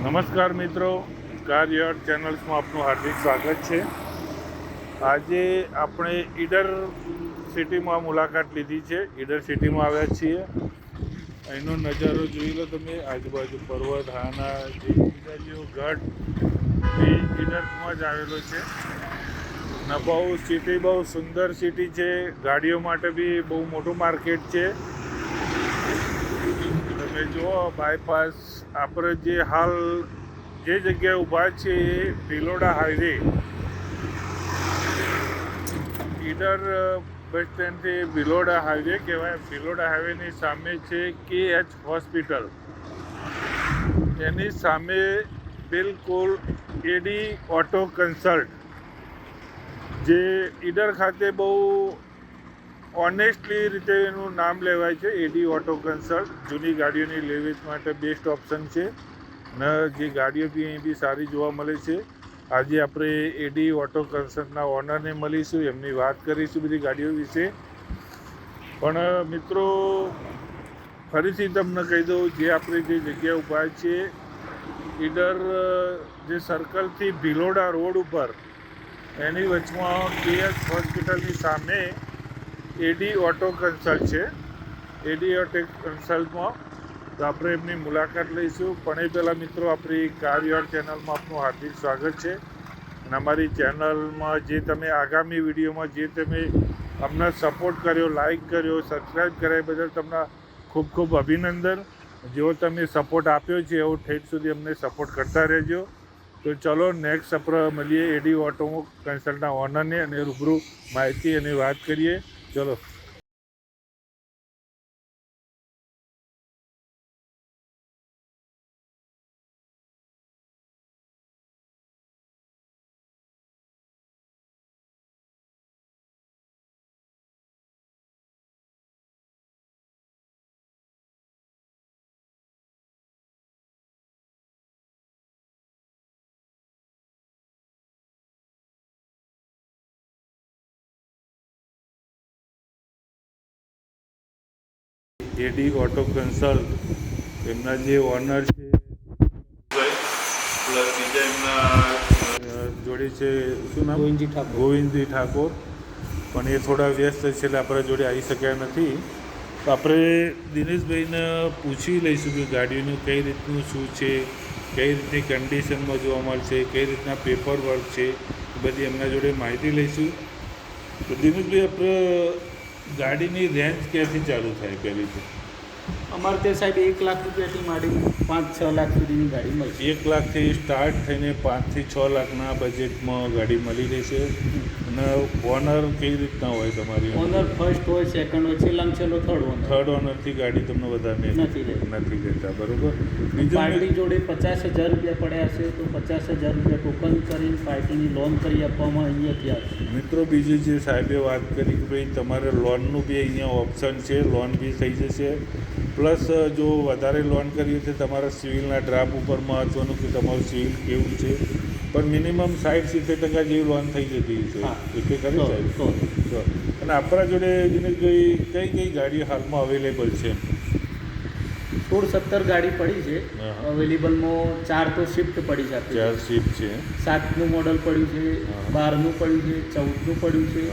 નમસ્કાર મિત્રો, car yard ચેનલ્સમાં આપનું હાર્દિક સ્વાગત છે. આજે આપણે ઈડર સિટીમાં મુલાકાત લીધી છે. ઈડર સિટીમાં આવ્યા છીએ. અહીંનો નજારો જોઈ લો તમે. આજુબાજુ પર્વત, હાના જે ઈડર જેવો ગઢ એ ઈડરમાં જ આવેલો છે. ને બહુ સિટી બહુ સુંદર સિટી છે. ગાડીઓ માટે બી બહુ મોટું માર્કેટ છે. તમે જુઓ બાયપાસ આપણે જે હાલ જે જગ્યાએ ઊભા છે એ ભિલોડા હાઈવે ઈડર બસ સ્ટેન્ડથી ભિલોડા હાઈવે કહેવાય. ભિલોડા હાઈવેની સામે છે KH હોસ્પિટલ. એની સામે બિલકુલ એડી ઓટો કન્સલ્ટ જે ઈડર ખાતે બહુ ઓનેસ્ટલી રીતે એનું નામ લેવાય છે. એડી ઓટો કન્સલ્ટ જૂની ગાડીઓની લેવેચ માટે બેસ્ટ ઓપ્શન છે ને જે ગાડીઓ બી અહીં બી સારી જોવા મળે છે. આજે આપણે એડી ઓટો કન્સલ્ટના ઓનરને મળીશું, એમની વાત કરીશું બધી ગાડીઓ વિશે. પણ મિત્રો ફરીથી તમને કહી દઉં, જે આપણે જે જગ્યા ઊભા છીએ ઈડર જે સર્કલથી ભિલોડા રોડ ઉપર એની વચમાં KH હોસ્પિટલની સામે એડી ઓટો કન્સલ્ટ છે. એડી ઓટો કન્સલ્ટમાં તો આપણે એમની મુલાકાત લઈશું. પણ એ પહેલાં મિત્રો આપણી કાર યાર્ડ ચેનલમાં આપનું હાર્દિક સ્વાગત છે. અને અમારી ચેનલમાં જે તમે આગામી વિડીયોમાં જે તમે અમને સપોર્ટ કર્યો, લાઈક કર્યો, સબસ્ક્રાઈબ કર્યા એ બદલ તમને ખૂબ ખૂબ અભિનંદન. જેવો તમે સપોર્ટ આપ્યો છે એવો ઠેઠ સુધી અમને સપોર્ટ કરતા રહેજો. તો ચલો નેક્સ્ટ આપણે મળીએ એડી ઓટો કન્સલ્ટના ઓનરને અને રૂબરૂ માહિતી અને વાત કરીએ. ચલો. એડી ઓટો કન્સલ્ટ એમના જે ઓનર છે પ્લસ બીજા એમના જોડે છે, શું નામ? ગોવિંદજી ઠાકોર. પણ એ થોડા વ્યસ્ત છે એટલે આપણા જોડે આવી શક્યા નથી. તો આપણે દિનેશભાઈને પૂછી લઈશું કે ગાડીનું કઈ રીતનું શું છે, કઈ રીતની કન્ડિશનમાં જોવા મળશે, કઈ રીતના પેપર વર્ક છે, એ બધી એમના જોડે માહિતી લઈશું. તો દિનેશભાઈ, આપણે ગાડીની રેન્જ ક્યાંથી ચાલુ થાય? પહેલી તો અમારે તે સાહેબ 1 લાખ રૂપિયાથી માંડી 5-6 લાખ સુધીની ગાડી મળશે. 1 લાખથી સ્ટાર્ટ થઈને 5 થી 6 લાખના બજેટમાં ગાડી મળી રહેશે. અને ઓનર કઈ રીતના હોય તમારી? ઓનર ફર્સ્ટ હોય, સેકન્ડ હોય, છેલ્લામાં છેલ્લો થર્ડ ઓનરથી ગાડી તમને વધારે નથી લેતા, બરાબર? પાર્ટી જોડે 50,000 રૂપિયા પડ્યા હશે તો 50,000 રૂપિયા ટોકન કરીને પાર્ટીની લોન કરી આપવામાં અહીંયાથી આવશે. મિત્રો બીજું જે સાહેબે વાત કરી કે ભાઈ તમારે લોનનું બી અહીંયા ઓપ્શન છે, લોન બી થઈ જશે. પ્લસ જો વધારે લોન કરવી છે તમારા સિવિલના ડ્રાફ્ટ ઉપર મહત્ત્વનું કે તમારું સિવિલ કેવું છે. પણ મિનિમમ 60-70% જેવી લોન થઈ જતી છે. એટલે કરી સાહેબ. અને આપણા જોડે દિનેશભાઈ કઈ ગાડી હાલમાં અવેલેબલ છે? 16-17 ગાડી પડી છે અવેલેબલમાં. 4 તો શિફ્ટ પડી છે. 4 શિફ્ટ છે. 7નું મોડલ પડ્યું છે, 12નું પડ્યું છે, 14નું પડ્યું છે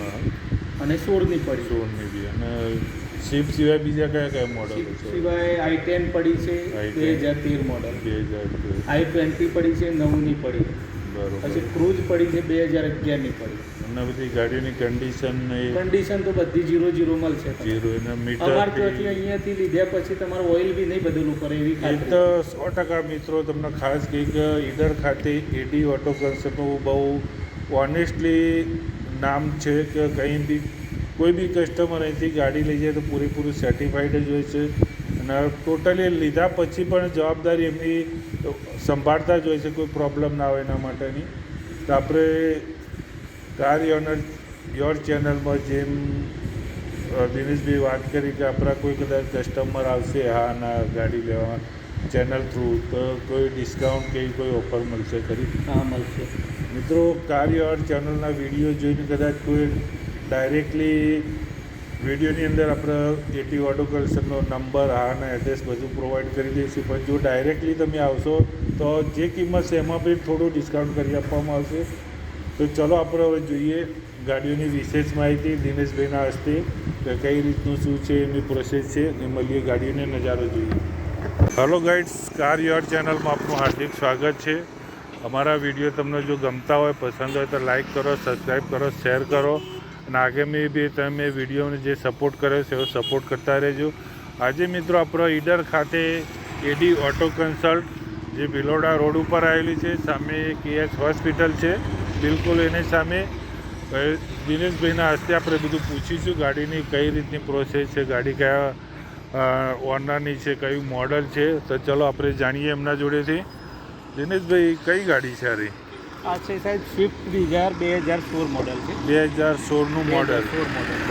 અને 16ની પડી. 16ની બી. અને શિફ્ટ સિવાય બીજા કયા કયા મોડલ છે? સિવાય i10 પડી છે, 2013 મોડલ. 2020 પડી છે, 9ની પડી. બરોબર. પછી ક્રૂઝ પડી છે, 2011ની પડી. અને બધી ગાડીની કન્ડિશન તો બધી 0 મળશે. 0 એના મીટર અમારે ત્યાંથી અહીંયાથી લીધા પછી તમારું ઓઇલ બી નહીં બદલવું પડે એવી એ તો 100% મિત્રો તમને ખાસ કહી કે ઈડર ખાતે એડી ઓટો કન્સલ્ટનું બહુ ઓનેસ્ટલી નામ છે કે કંઈ બી કોઈ બી કસ્ટમર અહીંથી ગાડી લઈ જાય તો પૂરેપૂરું સર્ટિફાઈડ જ હોય છે. અને ટોટલી લીધા પછી પણ જવાબદારી એમની સંભાળતા જ હોય છે, કોઈ પ્રોબ્લેમ ના હોય એના માટેની. તો આપણે કાર યોર ચેનલમાં જેમ દિનેશભાઈ વાત કરી કે આપણા કોઈ કદાચ કસ્ટમર આવશે હા ના ગાડી લેવા ચેનલ થ્રુ, તો કોઈ ડિસ્કાઉન્ટ કે કોઈ ઓફર મળશે ખરી? હા, મળશે. મિત્રો કાર યોર ચેનલના વિડીયો જોઈને કદાચ કોઈ ડાયરેક્ટલી વિડીયોની અંદર આપણે એટી ઓટો કન્સલ્ટનો નંબર, હાના એડ્રેસ બધું પ્રોવાઈડ કરી દઈશું. પણ જો ડાયરેક્ટલી તમે આવશો તો જે કિંમત છે એમાં બી થોડું ડિસ્કાઉન્ટ કરી આપવામાં આવશે. તો ચલો આપણે હવે જોઈએ ગાડીઓની વિશેષ માહિતી દિનેશભાઈના હસ્તે કે કઈ રીતનું શું છે એની પ્રોસેસ છે એ મળીએ ગાડીઓને નજારો જોઈએ. હલો ગાઈડ્સ, કાર યાર્ડ ચેનલમાં આપનું હાર્દિક સ્વાગત છે. અમારા વિડીયો તમને જો ગમતા હોય, પસંદ હોય તો લાઈક કરો, સબસ્ક્રાઈબ કરો, શેર કરો અને આગામી બી તમે વિડીયોને જે સપોર્ટ કરે છે એવો સપોર્ટ કરતા રહેજો. આજે મિત્રો આપણો ઈડર ખાતે એડી ઓટો કન્સલ્ટ જે ભિલોડા રોડ ઉપર આવેલી છે, સામે KH હોસ્પિટલ છે, બિલકુલ એની સામે દિનેશભાઈના હસ્તે આપણે બધું પૂછીશું ગાડીની કઈ રીતની પ્રોસેસ છે, ગાડી કયા ઓનરની છે, કયું મોડલ છે. તો ચલો આપણે જાણીએ એમના જોડેથી. દિનેશભાઈ, કઈ ગાડી છે આ? આ છે સાહેબ સ્વિફ્ટ ડિઝાયર 2016 મોડલ છે. 2016નું મોડલ.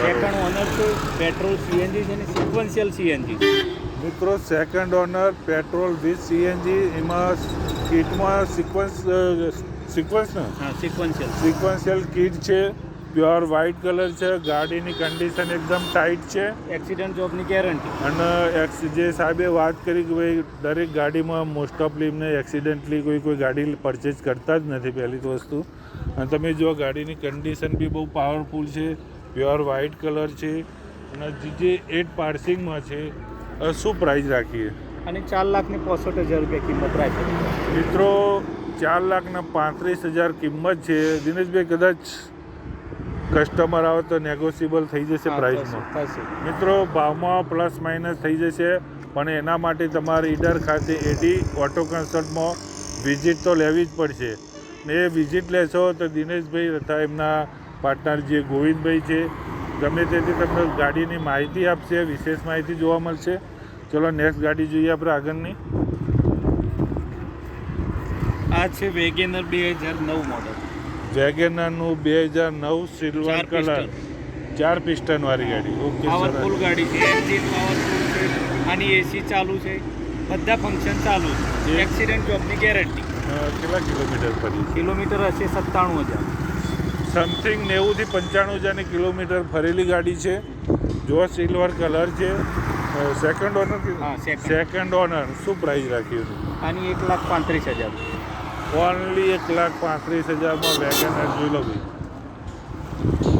સેકન્ડ ઓનર છે, પેટ્રોલ CNG છે ને સિક્વન્શિયલ CNG છે. મિત્રો second owner, petrol with CNG, એમાં કિટમાં સિક્વન્સ ને હા, સિક્વન્શિયલ કિટ છે, પ્યોર વ્હાઇટ કલર છે, ગાડીની કન્ડિશન એકદમ ટાઈટ છે એક્સિડન્ટ જોબની ગેરંટી. અને જે સાહેબે વાત કરી કે ભાઈ દરેક ગાડીમાં મોસ્ટ ઓફલી એમને એક્સિડન્ટલી કોઈ ગાડી પરચેઝ કરતા જ નથી પહેલી તો વસ્તુ. અને તમે જો ગાડીની કન્ડિશન બી બહુ પાવરફુલ છે, પ્યોર વ્હાઇટ કલર છે અને જે 8 પાર્સિંગમાં છે. શું પ્રાઇસ રાખીએ? અને 4,65,000 રૂપિયા કિંમત રાખી. મિત્રો 4,35,000 કિંમત છે. દિનેશભાઈ, કદાચ કસ્ટમર આવે તો નેગોશિયેબલ થઈ જશે પ્રાઇસમાં. મિત્રો ભાવમાં પ્લસ માઇનસ થઈ જશે, પણ એના માટે તમારે ઈડર ખાતે એડી ઓટો કન્સલ્ટમાં વિઝિટ તો લેવી જ પડશે. ને એ વિઝિટ લેશો તો દિનેશભાઈ તથા એમના પાર્ટનર જે ગોવિંદભાઈ છે ગમે તેથી તમને ગાડીની માહિતી આપશે, વિશેષ માહિતી જોવા મળશે. ચલો નેક્સ્ટ ગાડી જોઈએ આપણે આગળની. આ છે વેગેનર 2009 મોડલ. વેગેનરનું 2009 સિલ્વર કલર, 4 પિસ્ટન વાળી ગાડી. ઓકે, પાવરફુલ ગાડી છે, એન્જિન પાવરફુલ છે, આની AC ચાલુ છે, બધા ફંક્શન ચાલુ છે, એક્સિડન્ટ જોબની ગેરંટી. કેટલા કિલોમીટર ફરી? કિલોમીટર હશે 97,000 સમથિંગ. 90,000 થી 95,000 કિલોમીટર ફરેલી ગાડી છે. જો સિલ્વર કલર છે. Second owner? હા, સેકન્ડ ઓનર. શું પ્રાઇસ રાખ્યું છે આની? 1,35,000. ઓનલી 1,35,000માં વેગેનર જોઈ લો ભાઈ.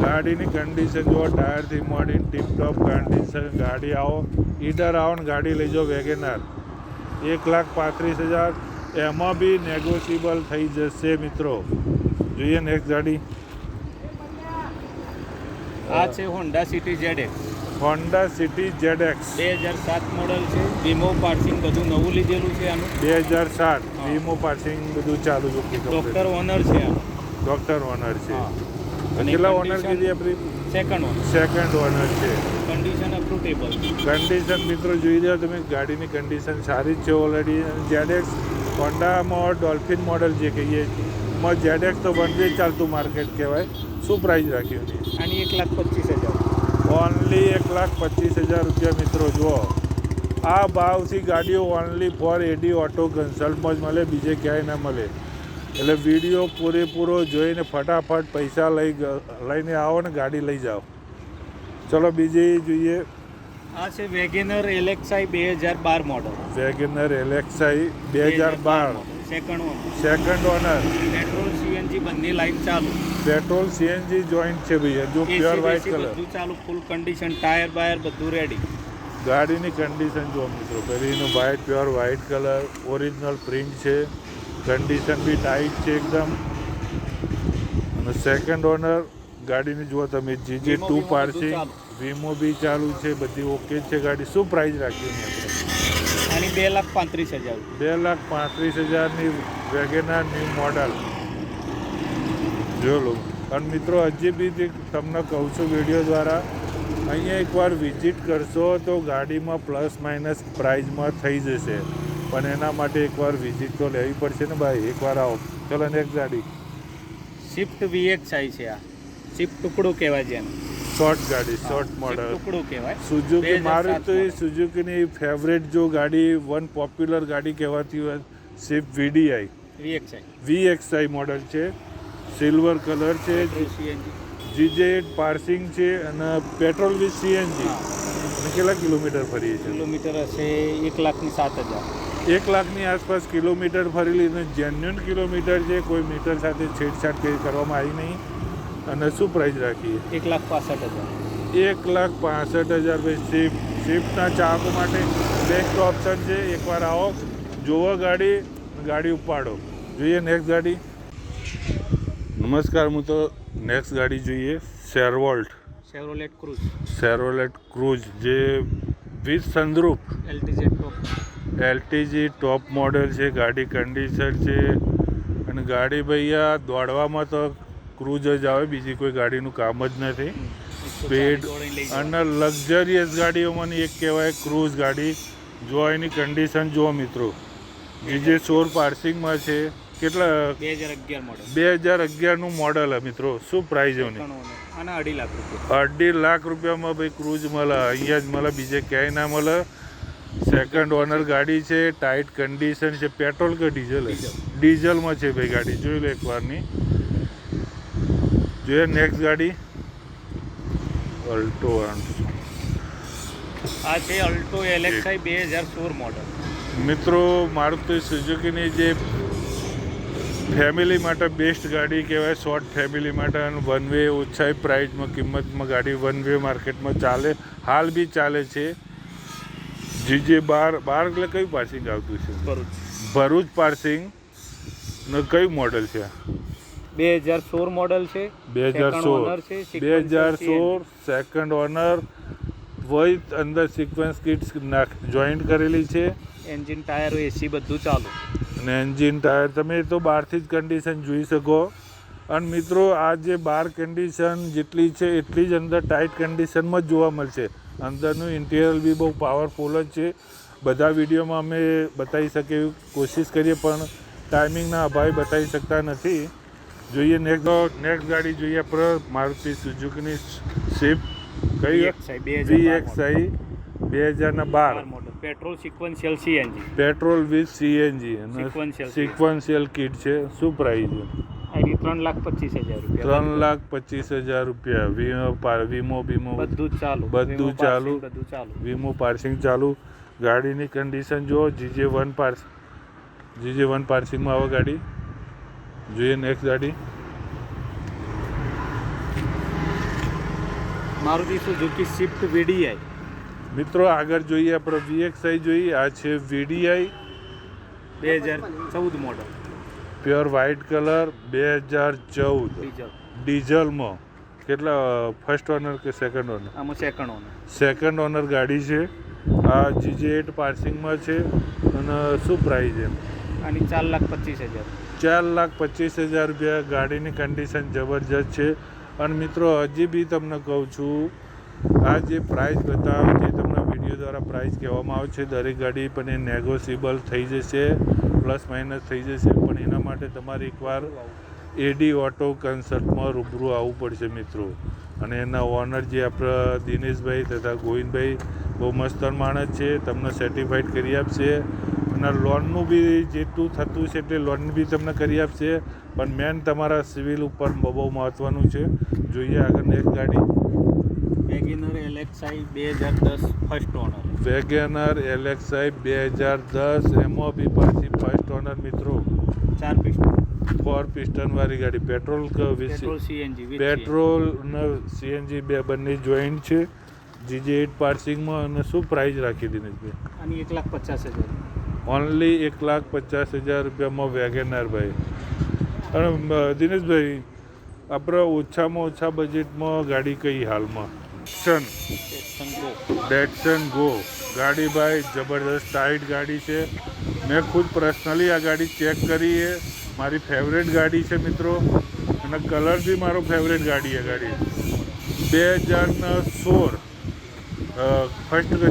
ગાડીની કન્ડિશન જો ટાયરથી મોડીને ટીપટોપ કન્ડિશન. ગાડી આવો ઈડર આવો ને ગાડી લઈ જાઓ વેગેનર. 1,35,000. એમાં બી નેગોશિયેબલ થઈ જશે મિત્રો. જોઈએ નેક્સ્ટ ગાડી. આ છે Honda city ZX. Honda city ZX 2007 model છે. વીમો પાર્સિંગ બધું નવું લીધેલું છે આનું. 2007 વીમો પાર્સિંગ બધું ચાલુ છે. ડોક્ટર ઓનર છે આનું. ડોક્ટર ઓનર છે. અને કેટલા ઓનર કીધી આપણી? Second owner. સેકન્ડ ઓનર છે. કન્ડિશન અપ્રુવેબલ. કન્ડિશન મિત્રો જોઈ લો તમે, ગાડીની કન્ડિશન સારી જ છે ઓલરેડી. ZX હોન્ડામાં ડોલ્ફિન મોડલ જે કહીએ એમાં ZX તો વનવે ચાલતું માર્કેટ કહેવાય. શું પ્રાઇસ રાખ્યું છે આની? 1,25,000. ઓનલી 1,25,000 રૂપિયા. મિત્રો જુઓ, આ ભાવથી ગાડીઓ ઓનલી ફોર એડી ઓટો કન્સલ્ટમાં જ મળે, બીજે ક્યાંય ના મળે. એટલે વિડીયો પૂરેપૂરો જોઈને ફટાફટ પૈસા લઈને આવો ને ગાડી લઈ જાઓ. ચલો બીજી જોઈએ. આ છે WagonR LXi 2012 model. WagonR LXi 2012 second owner. Second owner. Petrol CNG બંને લાઈન ચાલુ. પેટ્રોલ CNG જોઈન્ટ છે ભાઈ. જો પ્યોર વ્હાઇટ કલર બધું ચાલુ, ફૂલ કન્ડિશન, ટાયર બાયર બધું રેડી. ગાડીની કન્ડિશન જો મિત્રો, પહેલીનું white, pure white colour, original print છે, કન્ડિશન બી ટાઈટ છે એકદમ. અને સેકન્ડ ઓનર. ગાડીની જુઓ તમે, GJ2 પાર્સિંગ, વીમો બી ચાલુ છે, બધી ઓકે છે ગાડી. શું પ્રાઇસ રાખ્યું આપણે આની? 2,35,000. 2,35,000ની વેગેનર ન્યૂ મોડલ જો લો. અને મિત્રો હજી બી તમને કહું છું વિડીયો દ્વારા, અહીંયા એકવાર વિઝિટ કરશો તો ગાડીમાં પ્લસ માઇનસ પ્રાઇઝમાં થઈ જશે, પણ એના માટે એકવાર વિઝિટ તો લેવી પડશે ને ભાઈ. એકવાર આવો. ચલો નેક્સ્ટ ગાડી. સ્વિફ્ટ VXi છે. આ સ્વિફ્ટ ટુકડો કહેવાય છે એનું. શોર્ટ ગાડી, શોર્ટ મોડલ ટુકડો કહેવાય. સુઝુકી. મારું તો એ સુઝુકીની ફેવરેટ જો ગાડી, વન પોપ્યુલર ગાડી કહેવાતી હોય, સ્વિફ્ટ VXi મોડલ છે. સિલ્વર કલર છે. GJ8 પાર્સિંગ છે અને પેટ્રોલ વિથ CNG. અને કેટલા કિલોમીટર ફરીએ છે? કિલોમીટર હશે 1,07,000. 1 લાખની આસપાસ કિલોમીટર ફરેલી અને જેન્યુન કિલોમીટર છે, કોઈ મીટર સાથે છેડછાડ કંઈ કરવામાં આવી નહીં. અને શું પ્રાઇસ રાખીએ? 1,65,000. 1,65,000 ભાઈ. સ્વિફ્ટના ચાહકો માટે બેસ્ટ ઓપ્શન છે. એકવાર આવો, જોવો ગાડી ઉપાડો. જોઈએ નેક્સ્ટ ગાડી. નમસ્કાર, હું તો નેક્સ્ટ ગાડી જોઈએ Chevrolet Cruze. શેરોલેટ ક્રૂઝ જે with sunroof LTZ top. LTG top model છે. ગાડી કન્ડિશન છે અને ગાડી ભૈયા દોડવામાં તો ક્રૂઝ જ આવે, બીજી કોઈ ગાડીનું કામ જ નથી. સ્પીડ અને લક્ઝરિયસ ગાડીઓમાંની એક કહેવાય ક્રૂઝ ગાડી. જો એની કન્ડિશન જુઓ મિત્રો, જે 16 પાર્સિંગમાં છે. કેટલા? 2011 મોડલ. 2011નું મોડલ મિત્રો. શું પ્રાઇસ એની? અને 2.5 લાખ રૂપિયા. 2.5 લાખ રૂપિયામાં ભાઈ ક્રૂઝ મળે. અહીંયા જ મળે, બીજે ક્યાંય ના મળે. સેકન્ડ ઓનર ગાડી છે, ટાઈટ કન્ડિશન છે. પેટ્રોલ કે ડીઝલ? ડીઝલમાં છે ભાઈ ગાડી. જોઈ લો એકવારની. જોઈએ નેક્સ્ટ ગાડી. અલ્ટો. આ છે અલ્ટો LXi 2016 મોડલ. મિત્રો મારુતિ સુઝુકીની જે ફેમિલી માટે બેસ્ટ ગાડી કહેવાય. શોર્ટ ફેમિલી માટે અને વન વે ઓછા પ્રાઇસમાં કિંમતમાં ગાડી વન વે માર્કેટમાં ચાલે, હાલ બી ચાલે છે. જે બાર એટલે કયું પાર્સિંગ આવતું છે? ભરૂચ પાર્સિંગ. ને કયું મોડલ છે? 2016 મોડલ છે. 2016 સેકન્ડ ઓનર વિથ અંદર સિક્વન્સ કિટ્સ જોઈન્ટ કરેલી છે. એન્જિન, ટાયર, એસી બધું ચાલુ. અને એન્જિન, ટાયર તમે તો બહારથી જ કન્ડિશન જોઈ શકો. અને મિત્રો આ જે બહાર કન્ડિશન જેટલી છે એટલી જ અંદર ટાઈટ કન્ડિશનમાં જ જોવા મળશે. અંદરનું ઇન્ટિરિયર બી બહુ પાવરફુલ જ છે. બધા વિડીયોમાં અમે બતાવી શકીએ એવી કોશિશ કરીએ, પણ ટાઈમિંગના અભાવે બતાવી શકતા નથી. જોઈએ નેક્સ્ટ ગાડી જોઈએ આપણે. મારુતિ સુઝુકીની સ્વિફ્ટ. કઈ? VXi 2012 model. Petrol sequential CNG. Petrol with CNG અને સિક્વન્શિયલ કિટ છે. શું પ્રાઇસ છે? એની 3,25,000 રૂપિયા. 3,25,000 રૂપિયા. વીમો બધું ચાલુ. બધું ચાલુ. વીમો પાર્સિંગ ચાલુ. ગાડીની કન્ડિશન જો GJ1 પાર્સિંગમાં આવે ગાડી. જોઈએ નેક્સ્ટ ગાડી. Maruti Suzuki Swift VDI. મિત્રો આગળ જોઈએ આપણે VXi જોઈએ. આ છે VDI 2014 model. Pure white colour. 2014 ડીઝલમાં. કેટલા? ફર્સ્ટ ઓનર કે સેકન્ડ ઓનર? આમાં સેકન્ડ ઓનર. સેકન્ડ ઓનર ગાડી છે. આ GJ8 પાર્સિંગમાં છે. અને શું પ્રાઇસ છે આની? 4,25,000. 4,25,000 રૂપિયા. ગાડીની કન્ડિશન જબરજસ્ત છે. અને મિત્રો હજી બી તમને કહું છું, આ જે પ્રાઇસ બતાવે છે, તમને વિડીયો દ્વારા પ્રાઇસ કહેવામાં આવે છે, દરેક ગાડી પણ એ નેગોશિયેબલ થઈ જશે, પ્લસ માઇનસ થઈ જશે. પણ એના માટે તમારે એકવાર AD ઓટો કન્સલ્ટમાં રૂબરૂ આવવું પડશે મિત્રો. અને એના ઓનર જે આપણા દિનેશભાઈ તથા ગોવિંદભાઈ બહુ મસ્ત માણસ છે. તમને સર્ટિફાઈડ કરી આપશે. અને લોનનું બી જેટલું થતું છે એટલે લોન બી તમને કરી આપશે. પણ મેન તમારા સિવિલ ઉપર બહુ મહત્ત્વનું છે. જોઈએ આગળ નેક્સ્ટ ગાડી. WagonR LXi 2010 first honour. WagonR LXi 2010. એમાં બી પાછી ફર્સ્ટ ઓનર મિત્રો. 4 પિસ્ટન. 4 પિસ્ટન વાળી ગાડી. પેટ્રોલ કે પેટ્રોલ CNG. પેટ્રોલ અને CNG બંને જોઈન્ટ છે. GJ8 પાર્સિંગમાં. અને શું પ્રાઇસ રાખી દિનેશભાઈ? આની 1,50,000. ઓનલી 1,50,000 રૂપિયામાં વેગેનર ભાઈ. અને દિનેશભાઈ આપણે ઓછામાં ઓછા બજેટમાં ગાડી કઈ હાલમાં? ડેટસન ગો ગાડી ભાઈ જબરદસ્ત ટાઈટ ગાડી છે. મેં ખુદ પર્સનલી આ ગાડી ચેક કરી છે. મારી ફેવરેટ ગાડી છે મિત્રો. અને કલર બી મારો ફેવરેટ ગાડી છે. ગાડી 2016 ફર્સ્ટ કે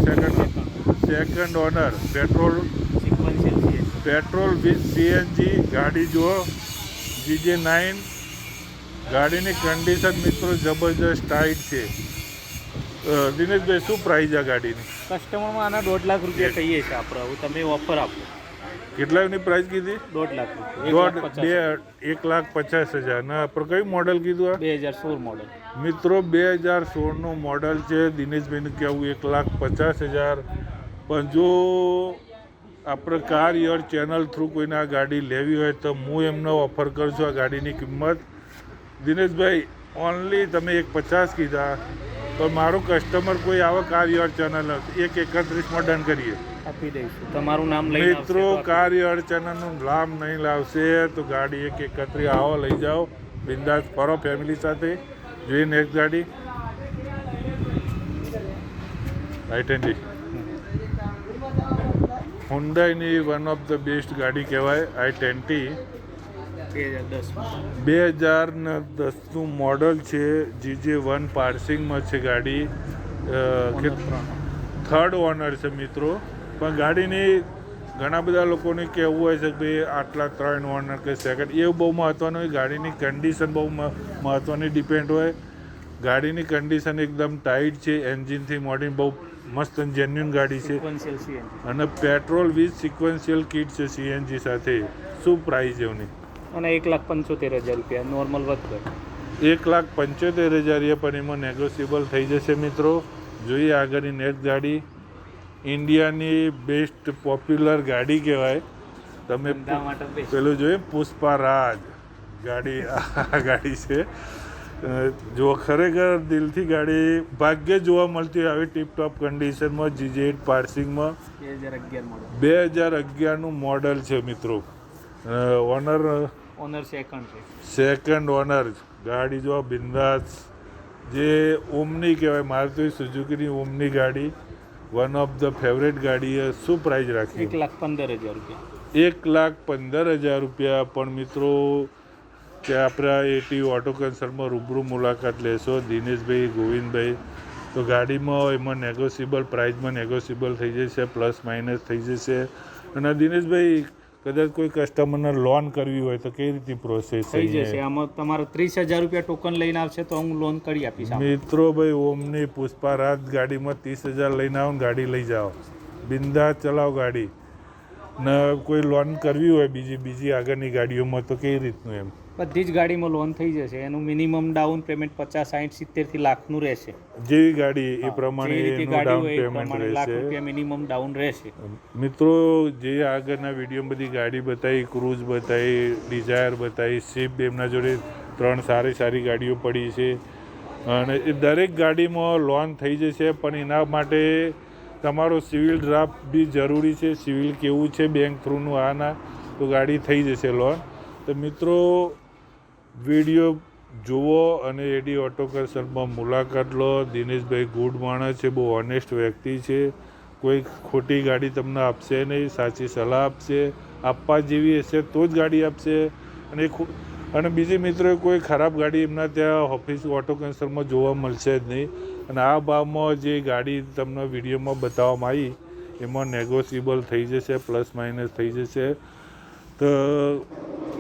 second owner. Petrol with CNG ગાડી જુઓ. GJ9 ગાડીની કન્ડિશન મિત્રો જબરજસ્ત ટાઈટ છે. દિનેશભાઈ શું પ્રાઇસ આ ગાડીની? કસ્ટમરમાં આના 1.5 લાખ રૂપિયા કહીએ છીએ આપણે. હવે તમે ઓફર આપો. કેટલાની પ્રાઇસ કીધી? 1.5 લાખ. 1,50,000. ના આપણે કયું મોડલ કીધું? આ 2016 મોડલ મિત્રો. 2016નું મોડલ છે. દિનેશભાઈનું કહેવું 1,50,000. પણ જો આપણે કાર યોર ચેનલ થ્રુ કોઈને આ ગાડી લેવી હોય તો હું એમને ઓફર કરું છું આ ગાડીની કિંમત દિનેશભાઈ ઓનલી તમે 1.50 કીધા તો મારો કસ્ટમર કોઈ આવે કાર યોર ચેનલ 1.31 ડન કરીએ આપી દઈશું. તમારું નામ લઈને આવશે મિત્રો તો આપી કાર યોર ચેનલનું નામ નહીં લાવશે તો ગાડી 1.31 આવો લઈ જાઓ બિંદાસ ફરો ફેમિલી સાથે. જોઈએ નેક્સ્ટ ગાડી i20 હુન્ડાઈની વન ઓફ ધ બેસ્ટ ગાડી કહેવાય i20 2010નું મોડલ છે GJ1 પાર્સિંગમાં છે ગાડી થર્ડ ઓનર છે મિત્રો. પણ ગાડીની ઘણા બધા લોકોને કહેવું હોય છે કે ભાઈ આટલા 3 ઓનર કે સેકન્ડ એ બહુ મહત્ત્વનું હોય. ગાડીની કન્ડિશન બહુ મહત્ત્વની ડિપેન્ડ હોય. ગાડીની કન્ડિશન એકદમ ટાઈટ છે. એન્જિનથી મોડીને બહુ મસ્ત જેન્યુન ગાડી છે Sequential CNG. અને પેટ્રોલ વિથ સિક્વન્શિયલ કિટ છે CNG સાથે. શું પ્રાઇસ એવની? અને 1,75,000 રૂપિયા નોર્મલ વધઘટ. 1,75,000 પણ એમાં નેગોશિયેબલ થઈ જશે મિત્રો. જોઈએ આગળની નેક્સ્ટ ગાડી ઇન્ડિયાની બેસ્ટ પોપ્યુલર ગાડી કહેવાય. તમે ધંધા માટે best. પેલું જોઈએ પુષ્પારાજ ગાડી આ ગાડી છે. જો ખરેખર દિલથી ગાડી ભાગ્યે જોવા મળતી હોય આવી ટીપટોપ કન્ડિશનમાં GJ8 પાર્સિંગમાં 2011 મોડલ. 2011નું મોડલ છે મિત્રો. ઓનર સેકન્ડ છે. સેકન્ડ ઓનર ગાડી જો બિંદાસ જે ઓમની કહેવાય. મારે તો સુઝુકીની ઓમની ગાડી વન ઓફ ધ ફેવરેટ ગાડી છે. શું પ્રાઇસ રાખી? 1,15,000 રૂપિયા. 1,15,000 રૂપિયા. પણ મિત્રો કે આપણા એટી ઓટો કન્સલ્ટમાં રૂબરૂ મુલાકાત લેશો દિનેશભાઈ ગોવિંદભાઈ તો ગાડીમાં એમાં નેગોશિયેબલ પ્રાઇસમાં નેગોશિયેબલ થઈ જશે પ્લસ માઇનસ થઈ જશે. અને દિનેશભાઈ કદાચ કોઈ કસ્ટમરને લોન કરવી હોય તો કઈ રીતની પ્રોસેસ થઈ જશે. આમાં તમારે 30,000 રૂપિયા ટોકન લઈને આવશે તો હું લોન કરી આપીશ. મિત્રો ભાઈ ઓમની પુષ્પારાજ ગાડીમાં 30,000 લઈને આવો ને ગાડી લઈ જાઓ બિંદાસ ચલાવો ગાડી. ને કોઈ લોન કરવી હોય બીજી આગળની ગાડીઓમાં તો કઈ રીતનું એમ? બધી જ ગાડીમાં લોન થઈ જશે. એનું મિનિમમ ડાઉન પેમેન્ટ 50, 60, 70 લાખનું રહેશે. જેવી ગાડી એ પ્રમાણે જે રીતે એનું ગાડી ડાઉન હોય એ પેમેન્ટ પ્રમાણે લાખ રહેશે. રૂપિયા મિનિમમ ડાઉન રહેશે. મિત્રો જે આગળના વિડીયોમાં બધી ગાડી બતાવી ક્રૂઝ બતાવી ડિઝાયર બતાવી સ્વિફ્ટ એમના જોડે 3 સારી ગાડીઓ પડી છે અને એ દરેક ગાડીમાં લોન થઈ જશે. પણ એના માટે તમારો સિવિલ ડ્રાફ્ટ બી જરૂરી છે. સિવિલ કેવું છે બેંક થ્રુનું આના તો ગાડી થઈ જશે લોન. તો મિત્રો વિડીયો જુઓ અને એડી ઓટો કન્સલ્ટમાં મુલાકાત લો. દિનેશભાઈ ગુડ માણસ છે, બહુ ઓનેસ્ટ વ્યક્તિ છે. કોઈ ખોટી ગાડી તમને આપશે નહીં, સાચી સલાહ આપશે. આપવા જેવી હશે તો જ ગાડી આપશે. અને બીજી મિત્રો કોઈ ખરાબ ગાડી એમના ત્યાં ઓફિસ ઓટો કન્સલ્ટમાં જોવા મળશે જ નહીં. અને આ ભાવમાં જે ગાડી તમને વિડીયોમાં બતાવવામાં આવી એમાં નેગોશિયેબલ થઈ જશે પ્લસ માઇનસ થઈ જશે. તો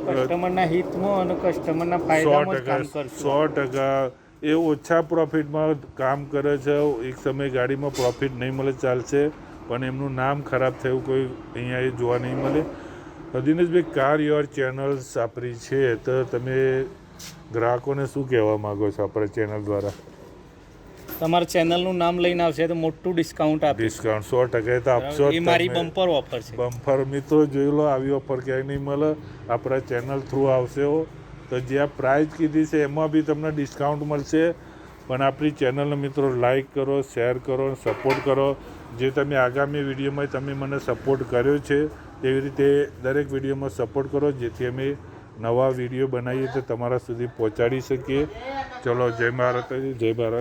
કસ્ટમરના હિતમાં અને કસ્ટમરના ફાયદામાં જ કામ કરશું. 100% એ ઓછા પ્રોફિટમાં કામ કરે છે. એક સમય ગાડીમાં પ્રોફિટ નહીં મળે ચાલશે પણ એમનું નામ ખરાબ થયું કોઈ અહીંયા એ જોવા નહીં મળે. દિનેશભાઈ કાર યોર ચેનલ્સ આપણી છે તો તમે ગ્રાહકોને શું કહેવા માગો છો આપણા ચેનલ દ્વારા? તમારા ચેનલનું નામ લઈને આવશે તો મોટું ડિસ્કાઉન્ટ આપીશ. ડિસ્કાઉન્ટ 100% તો આપશો. એ મારી બમ્પર ઓફર છે. બમ્પર મિત્રો જોઈ લો આવી ઓફર ક્યાંય નહીં મળે. આપણા ચેનલ થ્રુ આવશે તો જે આ પ્રાઇસ કીધી છે એમાં બી તમને ડિસ્કાઉન્ટ મળશે. પણ આપણી ચેનલને મિત્રો લાઈક કરો, શેર કરો, સપોર્ટ કરો. જે તમે આગામી વિડીયોમાં તમે મને સપોર્ટ કર્યો છે તેવી રીતે દરેક વિડીયોમાં સપોર્ટ કરો જેથી અમે નવા વિડીયો બનાવીએ તો તમારા સુધી પહોંચાડી શકીએ. ચલો જય ભારત, જય ભારત.